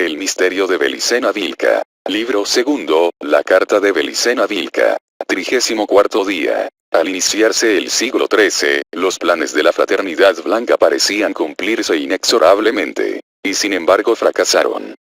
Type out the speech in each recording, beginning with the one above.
El misterio de Belicena Vilca. Libro segundo, la carta de Belicena Vilca. 34º día. Al iniciarse el siglo XIII, los planes de la Fraternidad Blanca parecían cumplirse inexorablemente. Y sin embargo fracasaron.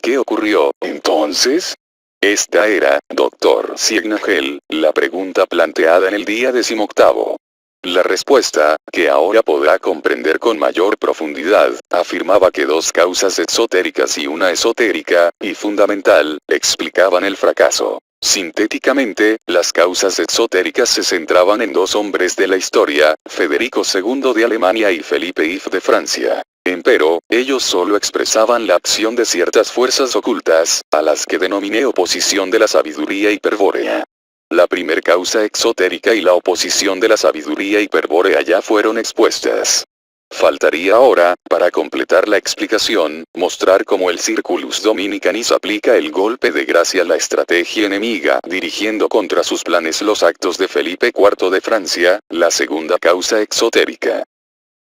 ¿Qué ocurrió, entonces? Esta era, doctor Ciegnagel, la pregunta planteada en el día 18º. La respuesta, que ahora podrá comprender con mayor profundidad, afirmaba que dos causas exotéricas y una esotérica, y fundamental, explicaban el fracaso. Sintéticamente, las causas exotéricas se centraban en dos hombres de la historia, Federico II de Alemania y Felipe IV de Francia. Empero, ellos solo expresaban la acción de ciertas fuerzas ocultas, a las que denominé oposición de la sabiduría hiperbórea. La primer causa exotérica y la oposición de la sabiduría hiperbórea ya fueron expuestas. Faltaría ahora, para completar la explicación, mostrar cómo el Circulus Dominicanis aplica el golpe de gracia a la estrategia enemiga, dirigiendo contra sus planes los actos de Felipe IV de Francia, la segunda causa exotérica.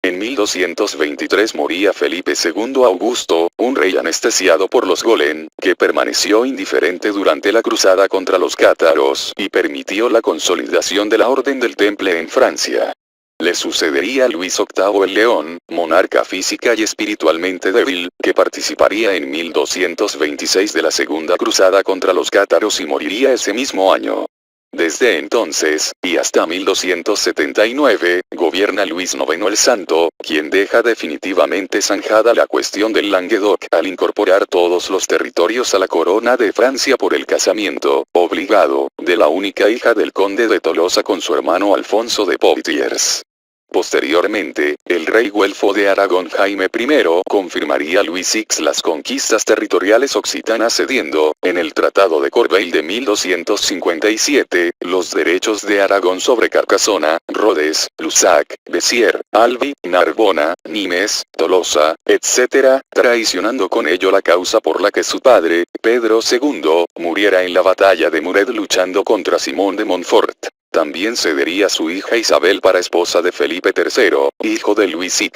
En 1223 moría Felipe II Augusto, un rey anestesiado por los Golen, que permaneció indiferente durante la cruzada contra los cátaros, y permitió la consolidación de la Orden del Temple en Francia. Le sucedería Luis VIII el León, monarca física y espiritualmente débil, que participaría en 1226 de la Segunda Cruzada contra los cátaros y moriría ese mismo año. Desde entonces, y hasta 1279, gobierna Luis IX el Santo, quien deja definitivamente zanjada la cuestión del Languedoc al incorporar todos los territorios a la corona de Francia por el casamiento, obligado, de la única hija del conde de Tolosa con su hermano Alfonso de Poitiers. Posteriormente, el rey güelfo de Aragón Jaime I confirmaría a Luis VI las conquistas territoriales occitanas cediendo, en el Tratado de Corbeil de 1257, los derechos de Aragón sobre Carcasona, Rodez, Lusac, Bessières, Albi, Narbona, Nimes, Tolosa, etc., traicionando con ello la causa por la que su padre, Pedro II, muriera en la batalla de Muret luchando contra Simón de Montfort. También cedería a su hija Isabel para esposa de Felipe III, hijo de Luis VI.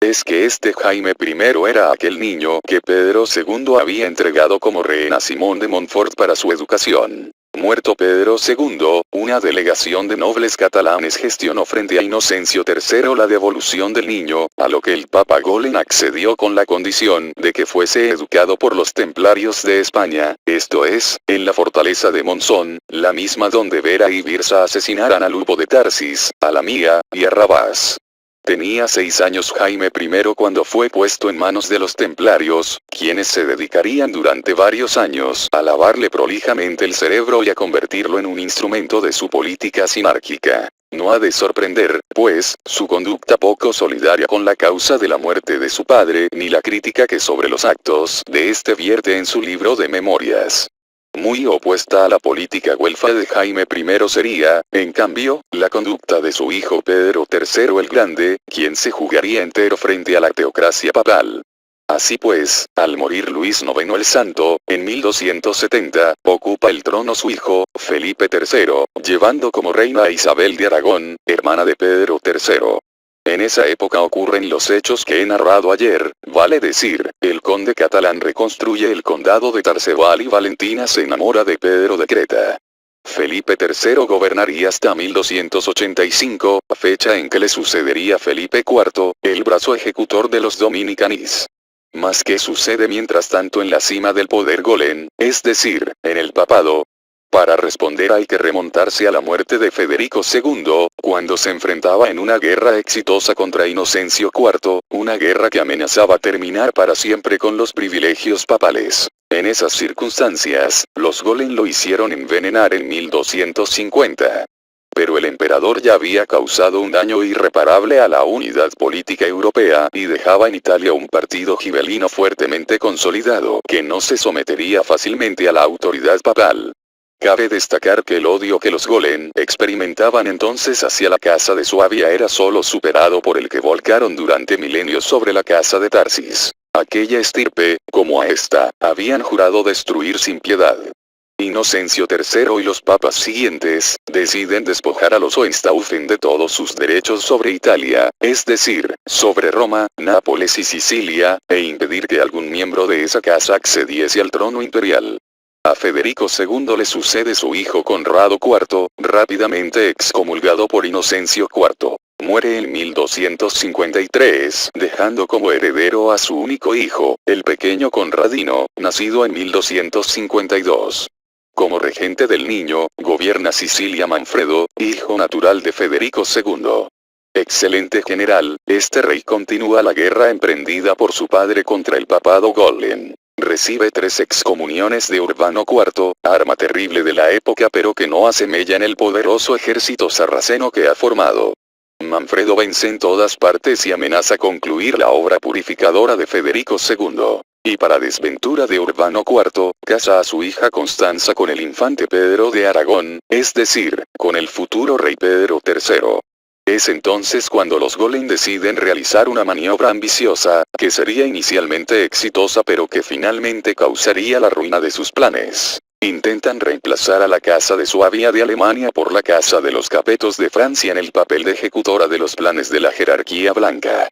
Es que este Jaime I era aquel niño que Pedro II había entregado como rehén a Simón de Montfort para su educación. Muerto Pedro II, una delegación de nobles catalanes gestionó frente a Inocencio III la devolución del niño, a lo que el Papa Golen accedió con la condición de que fuese educado por los templarios de España, esto es, en la fortaleza de Monzón, la misma donde Vera y Birsa asesinaran a Lupo de Tarsis, a Lamia, y a Rabás. Tenía 6 años Jaime I cuando fue puesto en manos de los templarios, quienes se dedicarían durante varios años a lavarle prolijamente el cerebro y a convertirlo en un instrumento de su política sinárquica. No ha de sorprender, pues, su conducta poco solidaria con la causa de la muerte de su padre, ni la crítica que sobre los actos de este vierte en su libro de memorias. Muy opuesta a la política güelfa de Jaime I sería, en cambio, la conducta de su hijo Pedro III el Grande, quien se jugaría entero frente a la teocracia papal. Así pues, al morir Luis IX el Santo, en 1270, ocupa el trono su hijo, Felipe III, llevando como reina a Isabel de Aragón, hermana de Pedro III. En esa época ocurren los hechos que he narrado ayer, vale decir, el conde catalán reconstruye el condado de Tarsebal y Valentina se enamora de Pedro de Creta. Felipe III gobernaría hasta 1285, fecha en que le sucedería Felipe IV, el brazo ejecutor de los Dominicanis. Mas ¿qué sucede mientras tanto en la cima del poder Golen, es decir, en el papado? Para responder hay que remontarse a la muerte de Federico II, cuando se enfrentaba en una guerra exitosa contra Inocencio IV, una guerra que amenazaba terminar para siempre con los privilegios papales. En esas circunstancias, los Golen lo hicieron envenenar en 1250. Pero el emperador ya había causado un daño irreparable a la unidad política europea y dejaba en Italia un partido gibelino fuertemente consolidado que no se sometería fácilmente a la autoridad papal. Cabe destacar que el odio que los Golen experimentaban entonces hacia la casa de Suabia era solo superado por el que volcaron durante milenios sobre la casa de Tarsis. Aquella estirpe, como a esta, habían jurado destruir sin piedad. Inocencio III y los papas siguientes, deciden despojar a los Hohenstaufen de todos sus derechos sobre Italia, es decir, sobre Roma, Nápoles y Sicilia, e impedir que algún miembro de esa casa accediese al trono imperial. A Federico II le sucede su hijo Conrado IV, rápidamente excomulgado por Inocencio IV. Muere en 1253, dejando como heredero a su único hijo, el pequeño Conradino, nacido en 1252. Como regente del niño, gobierna Sicilia Manfredo, hijo natural de Federico II. Excelente general, este rey continúa la guerra emprendida por su padre contra el papado Golem. Recibe 3 excomuniones de Urbano IV, arma terrible de la época pero que no asemella en el poderoso ejército sarraceno que ha formado. Manfredo vence en todas partes y amenaza concluir la obra purificadora de Federico II. Y para desventura de Urbano IV, casa a su hija Constanza con el infante Pedro de Aragón, es decir, con el futuro rey Pedro III. Es entonces cuando los Golem deciden realizar una maniobra ambiciosa, que sería inicialmente exitosa pero que finalmente causaría la ruina de sus planes. Intentan reemplazar a la Casa de Suabia de Alemania por la Casa de los Capetos de Francia en el papel de ejecutora de los planes de la jerarquía blanca.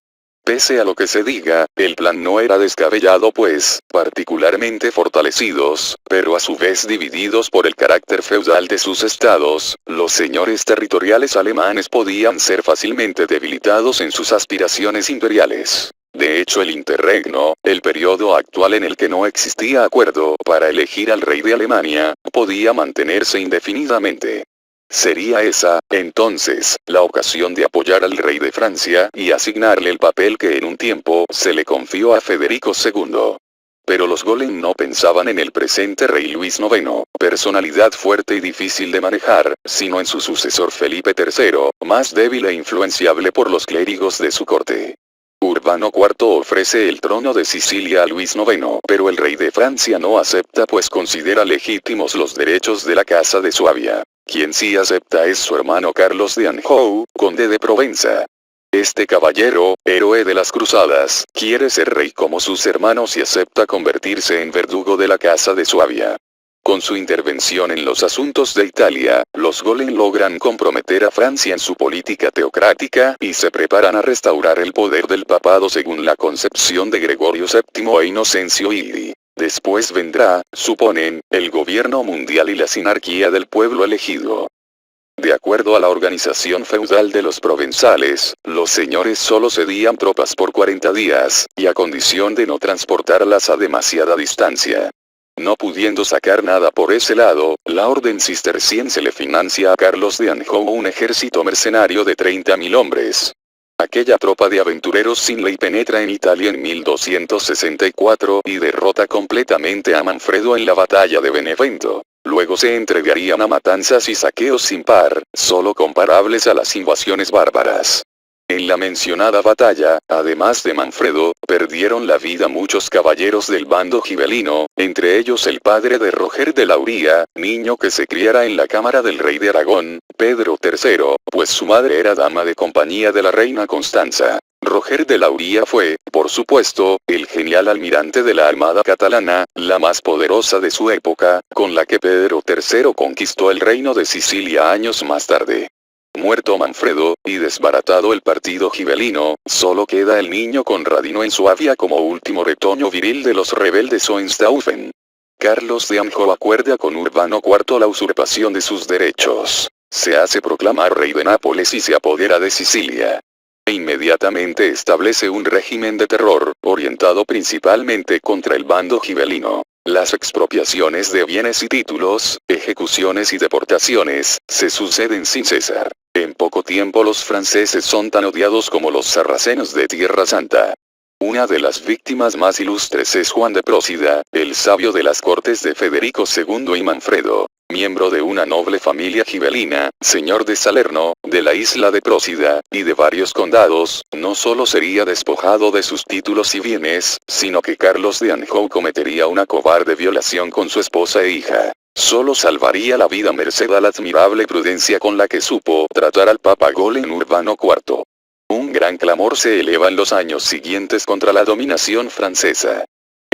Pese a lo que se diga, el plan no era descabellado pues, particularmente fortalecidos, pero a su vez divididos por el carácter feudal de sus estados, los señores territoriales alemanes podían ser fácilmente debilitados en sus aspiraciones imperiales. De hecho el interregno, el periodo actual en el que no existía acuerdo para elegir al rey de Alemania, podía mantenerse indefinidamente. Sería esa, entonces, la ocasión de apoyar al rey de Francia y asignarle el papel que en un tiempo se le confió a Federico II. Pero los Golem no pensaban en el presente rey Luis IX, personalidad fuerte y difícil de manejar, sino en su sucesor Felipe III, más débil e influenciable por los clérigos de su corte. Urbano IV ofrece el trono de Sicilia a Luis IX, pero el rey de Francia no acepta pues considera legítimos los derechos de la Casa de Suabia. Quien sí acepta es su hermano Carlos de Anjou, conde de Provenza. Este caballero, héroe de las cruzadas, quiere ser rey como sus hermanos y acepta convertirse en verdugo de la Casa de Suabia. Con su intervención en los asuntos de Italia, los Golem logran comprometer a Francia en su política teocrática y se preparan a restaurar el poder del papado según la concepción de Gregorio VII e Inocencio Illy. Después vendrá, suponen, el gobierno mundial y la sinarquía del pueblo elegido. De acuerdo a la organización feudal de los provenzales, los señores solo cedían tropas por 40 días, y a condición de no transportarlas a demasiada distancia. No pudiendo sacar nada por ese lado, la orden cisterciense le financia a Carlos de Anjou un ejército mercenario de 30.000 hombres. Aquella tropa de aventureros sin ley penetra en Italia en 1264 y derrota completamente a Manfredo en la batalla de Benevento. Luego se entregarían a matanzas y saqueos sin par, solo comparables a las invasiones bárbaras. En la mencionada batalla, además de Manfredo, perdieron la vida muchos caballeros del bando gibelino, entre ellos el padre de Roger de Lauría, niño que se criara en la cámara del rey de Aragón, Pedro III, pues su madre era dama de compañía de la reina Constanza. Roger de Lauría fue, por supuesto, el genial almirante de la armada catalana, la más poderosa de su época, con la que Pedro III conquistó el reino de Sicilia años más tarde. Muerto Manfredo, y desbaratado el partido gibelino, solo queda el niño Conradino en Suabia como último retoño viril de los rebeldes Hohenstaufen. Carlos de Anjou acuerda con Urbano IV la usurpación de sus derechos. Se hace proclamar rey de Nápoles y se apodera de Sicilia. E inmediatamente establece un régimen de terror, orientado principalmente contra el bando gibelino. Las expropiaciones de bienes y títulos, ejecuciones y deportaciones, se suceden sin cesar. En poco tiempo los franceses son tan odiados como los sarracenos de Tierra Santa. Una de las víctimas más ilustres es Juan de Prósida, el sabio de las cortes de Federico II y Manfredo. Miembro de una noble familia gibelina, señor de Salerno, de la isla de Prósida, y de varios condados, no solo sería despojado de sus títulos y bienes, sino que Carlos de Anjou cometería una cobarde violación con su esposa e hija. Solo salvaría la vida merced a la admirable prudencia con la que supo tratar al Papa Golem Urbano IV. Un gran clamor se eleva en los años siguientes contra la dominación francesa.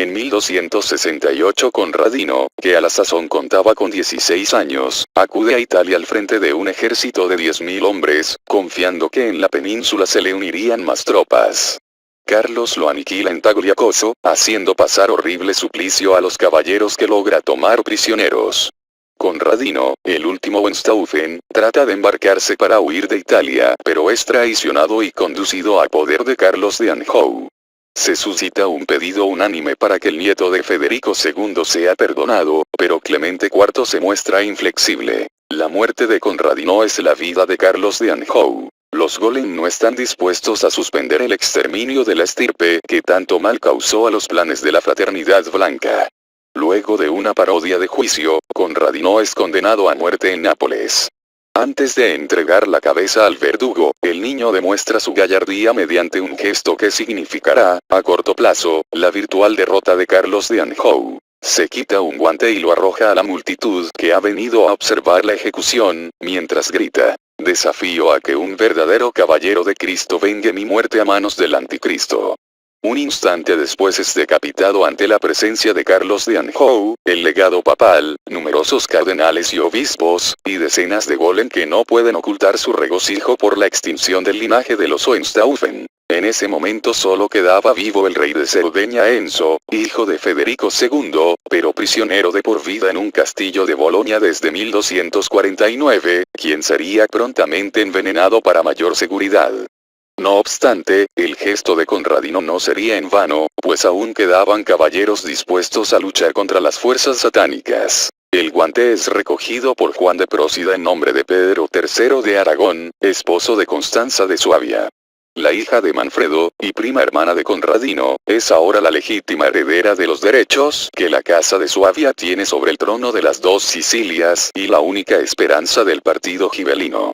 En 1268 Conradino, que a la sazón contaba con 16 años, acude a Italia al frente de un ejército de 10.000 hombres, confiando que en la península se le unirían más tropas. Carlos lo aniquila en Tagliacozzo, haciendo pasar horrible suplicio a los caballeros que logra tomar prisioneros. Conradino, el último Hohenstaufen, trata de embarcarse para huir de Italia, pero es traicionado y conducido a poder de Carlos de Anjou. Se suscita un pedido unánime para que el nieto de Federico II sea perdonado, pero Clemente IV se muestra inflexible. La muerte de Conradino es la vida de Carlos de Anjou. Los Golem no están dispuestos a suspender el exterminio de la estirpe que tanto mal causó a los planes de la Fraternidad Blanca. Luego de una parodia de juicio, Conradino es condenado a muerte en Nápoles. Antes de entregar la cabeza al verdugo, el niño demuestra su gallardía mediante un gesto que significará, a corto plazo, la virtual derrota de Carlos de Anjou. Se quita un guante y lo arroja a la multitud que ha venido a observar la ejecución, mientras grita: «Desafío a que un verdadero caballero de Cristo vengue mi muerte a manos del anticristo». Un instante después es decapitado ante la presencia de Carlos de Anjou, el legado papal, numerosos cardenales y obispos, y decenas de golem que no pueden ocultar su regocijo por la extinción del linaje de los Hohenstaufen. En ese momento solo quedaba vivo el rey de Cerdeña Enzo, hijo de Federico II, pero prisionero de por vida en un castillo de Bolonia desde 1249, quien sería prontamente envenenado para mayor seguridad. No obstante, el gesto de Conradino no sería en vano, pues aún quedaban caballeros dispuestos a luchar contra las fuerzas satánicas. El guante es recogido por Juan de Prósida en nombre de Pedro III de Aragón, esposo de Constanza de Suabia. La hija de Manfredo, y prima hermana de Conradino, es ahora la legítima heredera de los derechos que la Casa de Suabia tiene sobre el trono de las dos Sicilias y la única esperanza del partido gibelino.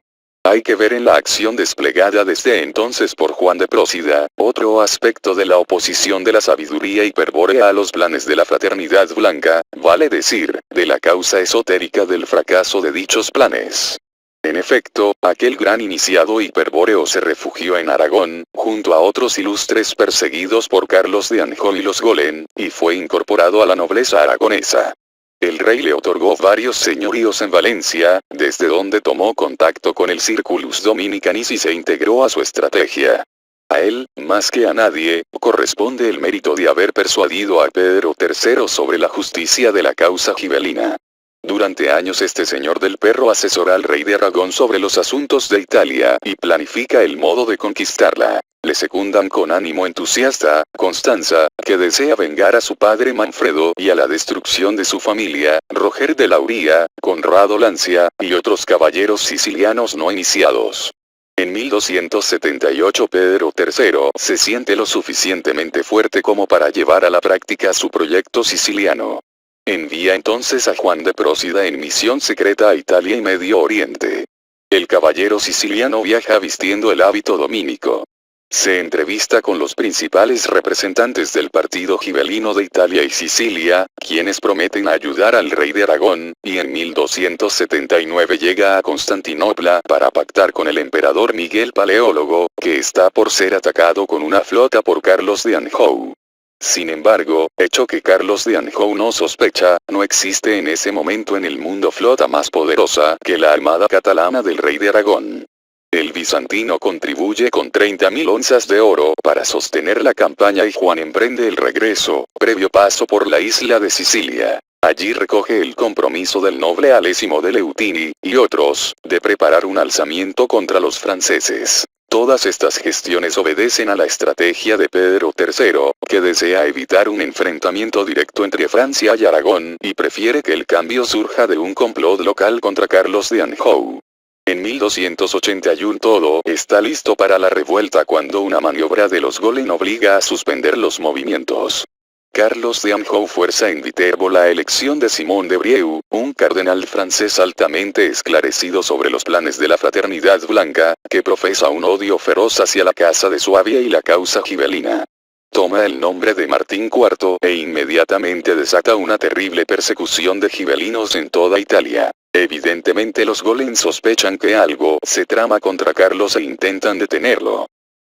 Hay que ver en la acción desplegada desde entonces por Juan de Prósida, otro aspecto de la oposición de la sabiduría hiperbórea a los planes de la Fraternidad Blanca, vale decir, de la causa esotérica del fracaso de dichos planes. En efecto, aquel gran iniciado hiperbóreo se refugió en Aragón, junto a otros ilustres perseguidos por Carlos de Anjou y los Golem, y fue incorporado a la nobleza aragonesa. El rey le otorgó varios señoríos en Valencia, desde donde tomó contacto con el Circulus Dominicanis y se integró a su estrategia. A él, más que a nadie, corresponde el mérito de haber persuadido a Pedro III sobre la justicia de la causa gibelina. Durante años este señor del perro asesora al rey de Aragón sobre los asuntos de Italia y planifica el modo de conquistarla. Le secundan con ánimo entusiasta, Constanza, que desea vengar a su padre Manfredo y a la destrucción de su familia, Roger de Lauría, Conrado Lancia, y otros caballeros sicilianos no iniciados. En 1278 Pedro III se siente lo suficientemente fuerte como para llevar a la práctica su proyecto siciliano. Envía entonces a Juan de Prósida en misión secreta a Italia y Medio Oriente. El caballero siciliano viaja vistiendo el hábito dominico. Se entrevista con los principales representantes del partido gibelino de Italia y Sicilia, quienes prometen ayudar al rey de Aragón, y en 1279 llega a Constantinopla para pactar con el emperador Miguel Paleólogo, que está por ser atacado con una flota por Carlos de Anjou. Sin embargo, hecho que Carlos de Anjou no sospecha, no existe en ese momento en el mundo flota más poderosa que la armada catalana del rey de Aragón. El bizantino contribuye con 30.000 onzas de oro para sostener la campaña y Juan emprende el regreso, previo paso por la isla de Sicilia. Allí recoge el compromiso del noble Alesimo de Leutini, y otros, de preparar un alzamiento contra los franceses. Todas estas gestiones obedecen a la estrategia de Pedro III, que desea evitar un enfrentamiento directo entre Francia y Aragón, y prefiere que el cambio surja de un complot local contra Carlos de Anjou. En 1281 todo está listo para la revuelta cuando una maniobra de los Golem obliga a suspender los movimientos. Carlos de Anjou fuerza en Viterbo la elección de Simón de Brieux, un cardenal francés altamente esclarecido sobre los planes de la Fraternidad Blanca, que profesa un odio feroz hacia la Casa de Suabia y la causa gibelina. Toma el nombre de Martín IV e inmediatamente desata una terrible persecución de gibelinos en toda Italia. Evidentemente los Golem sospechan que algo se trama contra Carlos e intentan detenerlo.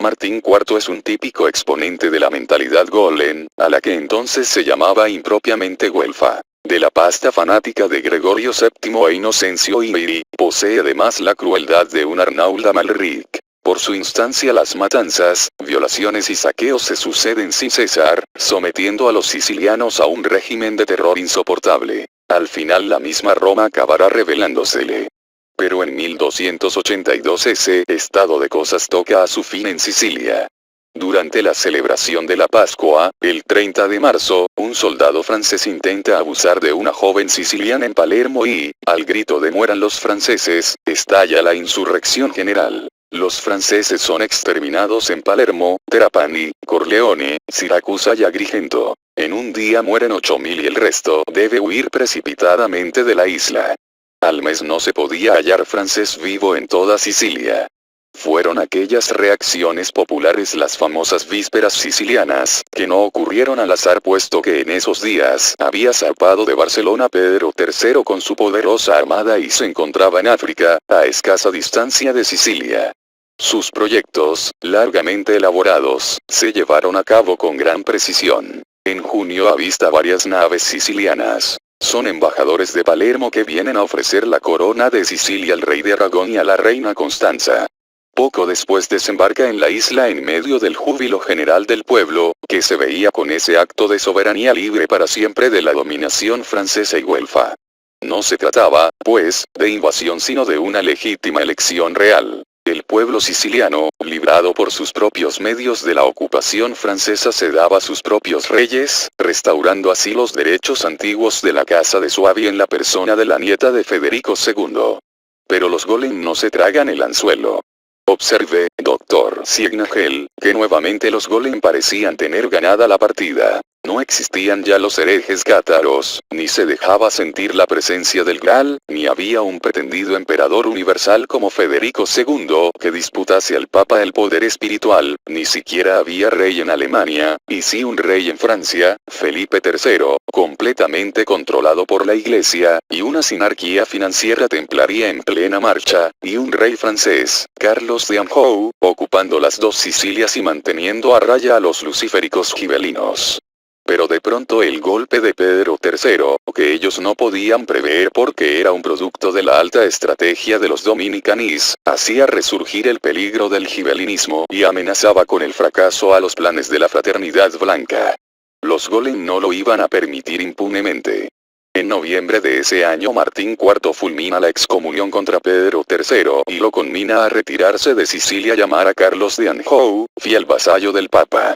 Martín IV es un típico exponente de la mentalidad golem, a la que entonces se llamaba impropiamente güelfa. De la pasta fanática de Gregorio VII e Inocencio Iri, posee además la crueldad de un Arnauld Amalric. Por su instancia las matanzas, violaciones y saqueos se suceden sin cesar, sometiendo a los sicilianos a un régimen de terror insoportable. Al final la misma Roma acabará revelándosele. Pero en 1282 ese estado de cosas toca a su fin en Sicilia. Durante la celebración de la Pascua, el 30 de marzo, un soldado francés intenta abusar de una joven siciliana en Palermo y, al grito de "mueran los franceses", estalla la insurrección general. Los franceses son exterminados en Palermo, Trapani, Corleone, Siracusa y Agrigento. En un día mueren 8.000 y el resto debe huir precipitadamente de la isla. Al mes no se podía hallar francés vivo en toda Sicilia. Fueron aquellas reacciones populares las famosas vísperas sicilianas, que no ocurrieron al azar puesto que en esos días había zarpado de Barcelona Pedro III con su poderosa armada y se encontraba en África, a escasa distancia de Sicilia. Sus proyectos, largamente elaborados, se llevaron a cabo con gran precisión. En junio avista varias naves sicilianas. Son embajadores de Palermo que vienen a ofrecer la corona de Sicilia al rey de Aragón y a la reina Constanza. Poco después desembarca en la isla en medio del júbilo general del pueblo, que se veía con ese acto de soberanía libre para siempre de la dominación francesa y güelfa. No se trataba, pues, de invasión sino de una legítima elección real. El pueblo siciliano, librado por sus propios medios de la ocupación francesa, se daba sus propios reyes, restaurando así los derechos antiguos de la casa de Suavi en la persona de la nieta de Federico II. Pero los golem no se tragan el anzuelo. Observe, doctor Signagel, que nuevamente los golem parecían tener ganada la partida. No existían ya los herejes cátaros, ni se dejaba sentir la presencia del Graal, ni había un pretendido emperador universal como Federico II que disputase al Papa el poder espiritual, ni siquiera había rey en Alemania, y sí un rey en Francia, Felipe III, completamente controlado por la Iglesia, y una sinarquía financiera templaria en plena marcha, y un rey francés, Carlos de Anjou, ocupando las dos Sicilias y manteniendo a raya a los luciféricos gibelinos. Pero de pronto el golpe de Pedro III, que ellos no podían prever porque era un producto de la alta estrategia de los dominicanis, hacía resurgir el peligro del gibelinismo y amenazaba con el fracaso a los planes de la Fraternidad Blanca. Los golem no lo iban a permitir impunemente. En noviembre de ese año Martín IV fulmina la excomunión contra Pedro III y lo conmina a retirarse de Sicilia y llamar a Carlos de Anjou, fiel vasallo del Papa.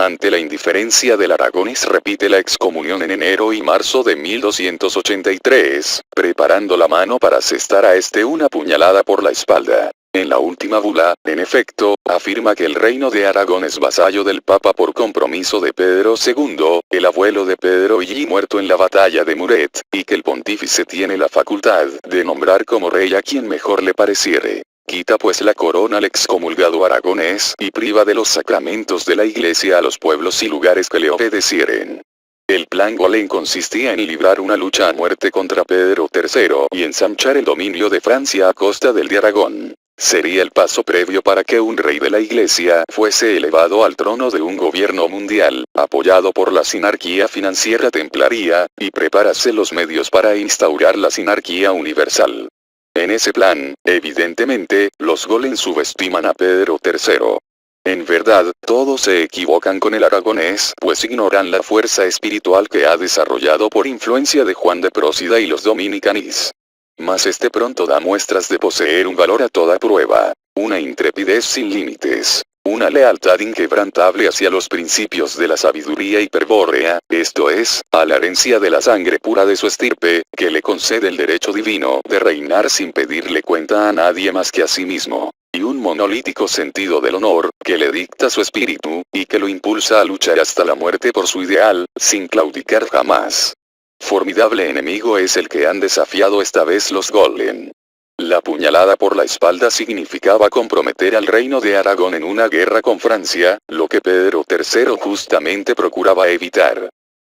Ante la indiferencia del aragonés repite la excomunión en enero y marzo de 1283, preparando la mano para asestar a este una puñalada por la espalda. En la última bula, en efecto, afirma que el reino de Aragón es vasallo del Papa por compromiso de Pedro II, el abuelo de Pedro y muerto en la batalla de Muret, y que el pontífice tiene la facultad de nombrar como rey a quien mejor le pareciere. Quita pues la corona al excomulgado aragonés y priva de los sacramentos de la Iglesia a los pueblos y lugares que le obedecieren. El plan golem consistía en librar una lucha a muerte contra Pedro III y ensanchar el dominio de Francia a costa del de Aragón. Sería el paso previo para que un rey de la Iglesia fuese elevado al trono de un gobierno mundial, apoyado por la sinarquía financiera templaria, y preparase los medios para instaurar la sinarquía universal. En ese plan, evidentemente, los golem subestiman a Pedro III. En verdad, todos se equivocan con el aragonés, pues ignoran la fuerza espiritual que ha desarrollado por influencia de Juan de Prósida y los dominicanis. Mas este pronto da muestras de poseer un valor a toda prueba, una intrepidez sin límites, una lealtad inquebrantable hacia los principios de la sabiduría hiperbórea, esto es, a la herencia de la sangre pura de su estirpe, que le concede el derecho divino de reinar sin pedirle cuenta a nadie más que a sí mismo, y un monolítico sentido del honor, que le dicta su espíritu, y que lo impulsa a luchar hasta la muerte por su ideal, sin claudicar jamás. Formidable enemigo es el que han desafiado esta vez los golem. La puñalada por la espalda significaba comprometer al reino de Aragón en una guerra con Francia, lo que Pedro III justamente procuraba evitar.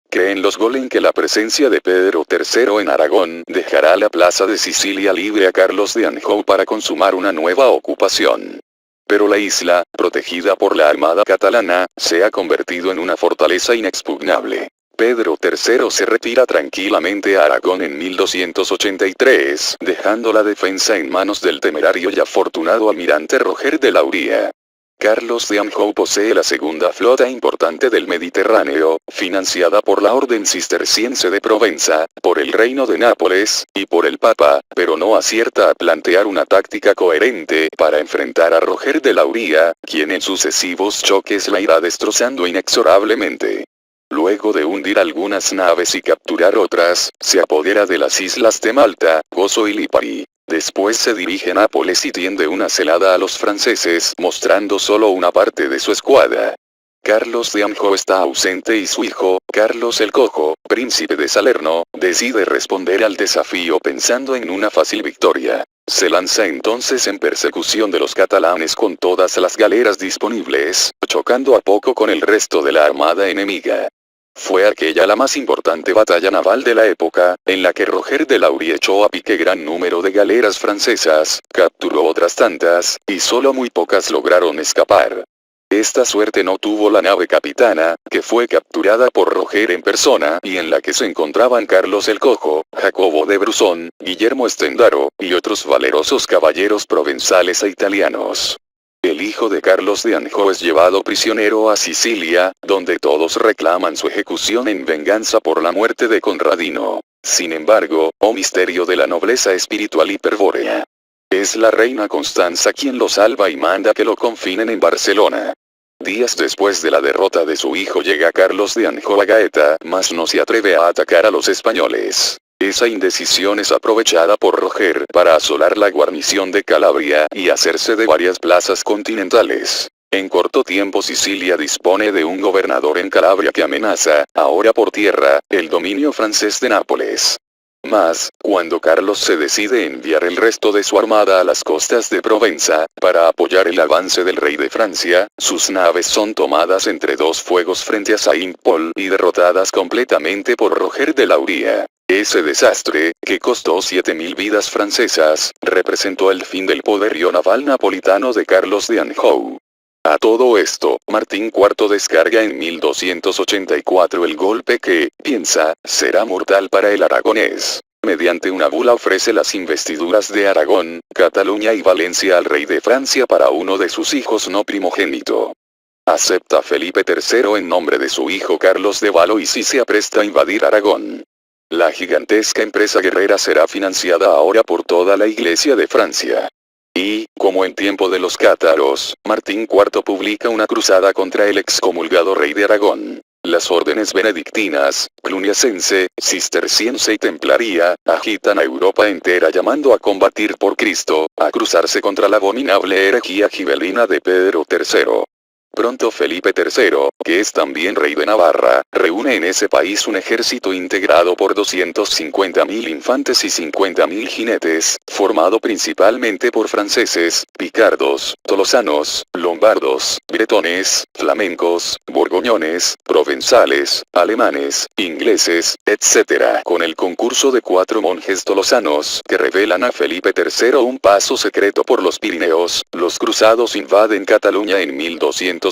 Creen los golem que la presencia de Pedro III en Aragón dejará la plaza de Sicilia libre a Carlos de Anjou para consumar una nueva ocupación. Pero la isla, protegida por la armada catalana, se ha convertido en una fortaleza inexpugnable. Pedro III se retira tranquilamente a Aragón en 1283, dejando la defensa en manos del temerario y afortunado almirante Roger de Lauria. Carlos de Anjou posee la segunda flota importante del Mediterráneo, financiada por la Orden Cisterciense de Provenza, por el Reino de Nápoles, y por el Papa, pero no acierta a plantear una táctica coherente para enfrentar a Roger de Lauria, quien en sucesivos choques la irá destrozando inexorablemente. Luego de hundir algunas naves y capturar otras, se apodera de las islas de Malta, Gozo y Lipari. Después se dirige a Nápoles y tiende una celada a los franceses, mostrando solo una parte de su escuadra. Carlos de Anjou está ausente y su hijo, Carlos el Cojo, príncipe de Salerno, decide responder al desafío pensando en una fácil victoria. Se lanza entonces en persecución de los catalanes con todas las galeras disponibles, chocando a poco con el resto de la armada enemiga. Fue aquella la más importante batalla naval de la época, en la que Roger de Lauria echó a pique gran número de galeras francesas, capturó otras tantas, y solo muy pocas lograron escapar. Esta suerte no tuvo la nave capitana, que fue capturada por Roger en persona y en la que se encontraban Carlos el Cojo, Jacobo de Brusón, Guillermo Estendaro, y otros valerosos caballeros provenzales e italianos. El hijo de Carlos de Anjou es llevado prisionero a Sicilia, donde todos reclaman su ejecución en venganza por la muerte de Conradino. Sin embargo, oh misterio de la nobleza espiritual hiperbórea. Es la reina Constanza quien lo salva y manda que lo confinen en Barcelona. Días después de la derrota de su hijo llega Carlos de Anjou a Gaeta, mas no se atreve a atacar a los españoles. Esa indecisión es aprovechada por Roger para asolar la guarnición de Calabria y hacerse de varias plazas continentales. En corto tiempo Sicilia dispone de un gobernador en Calabria que amenaza, ahora por tierra, el dominio francés de Nápoles. Mas, cuando Carlos se decide enviar el resto de su armada a las costas de Provenza, para apoyar el avance del rey de Francia, sus naves son tomadas entre dos fuegos frente a Saint-Paul y derrotadas completamente por Roger de Lauria. Ese desastre, que costó 7.000 vidas francesas, representó el fin del poderío naval napolitano de Carlos de Anjou. A todo esto, Martín IV descarga en 1284 el golpe que, piensa, será mortal para el aragonés. Mediante una bula ofrece las investiduras de Aragón, Cataluña y Valencia al rey de Francia para uno de sus hijos no primogénito. Acepta Felipe III en nombre de su hijo Carlos de Valois y se apresta a invadir Aragón. La gigantesca empresa guerrera será financiada ahora por toda la Iglesia de Francia. Y, como en tiempo de los cátaros, Martín IV publica una cruzada contra el excomulgado rey de Aragón. Las órdenes benedictinas, cluniacense, cisterciense y templaría, agitan a Europa entera llamando a combatir por Cristo, a cruzarse contra la abominable herejía gibelina de Pedro III. Pronto Felipe III, que es también rey de Navarra, reúne en ese país un ejército integrado por 250.000 infantes y 50.000 jinetes, formado principalmente por franceses, picardos, tolosanos, lombardos, bretones, flamencos, borgoñones, provenzales, alemanes, ingleses, etc. Con el concurso de 4 monjes tolosanos que revelan a Felipe III un paso secreto por los Pirineos, los cruzados invaden Cataluña en 1285.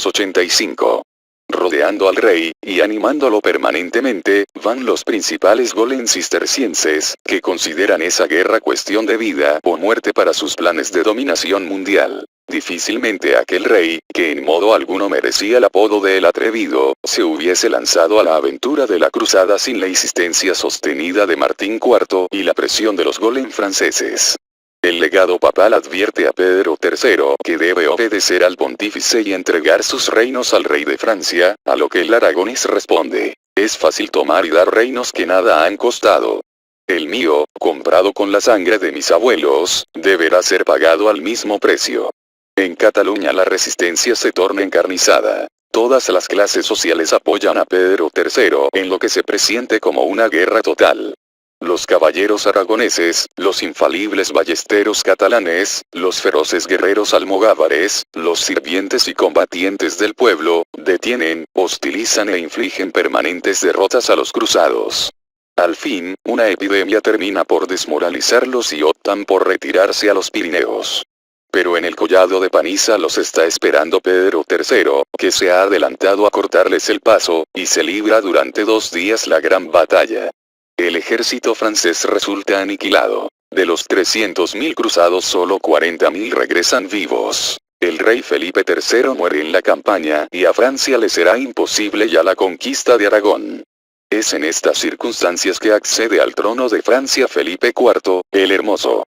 Rodeando al rey, y animándolo permanentemente, van los principales golem cistercienses, que consideran esa guerra cuestión de vida o muerte para sus planes de dominación mundial. Difícilmente aquel rey, que en modo alguno merecía el apodo de el atrevido, se hubiese lanzado a la aventura de la cruzada sin la insistencia sostenida de Martín IV y la presión de los golem franceses. El legado papal advierte a Pedro III que debe obedecer al pontífice y entregar sus reinos al rey de Francia, a lo que el aragonés responde: es fácil tomar y dar reinos que nada han costado. El mío, comprado con la sangre de mis abuelos, deberá ser pagado al mismo precio. En Cataluña la resistencia se torna encarnizada. Todas las clases sociales apoyan a Pedro III en lo que se presiente como una guerra total. Los caballeros aragoneses, los infalibles ballesteros catalanes, los feroces guerreros almogávares, los sirvientes y combatientes del pueblo, detienen, hostilizan e infligen permanentes derrotas a los cruzados. Al fin, una epidemia termina por desmoralizarlos y optan por retirarse a los Pirineos. Pero en el collado de Paniza los está esperando Pedro III, que se ha adelantado a cortarles el paso, y se libra durante 2 días la gran batalla. El ejército francés resulta aniquilado. De los 300.000 cruzados solo 40.000 regresan vivos. El rey Felipe III muere en la campaña y a Francia le será imposible ya la conquista de Aragón. Es en estas circunstancias que accede al trono de Francia Felipe IV, el Hermoso.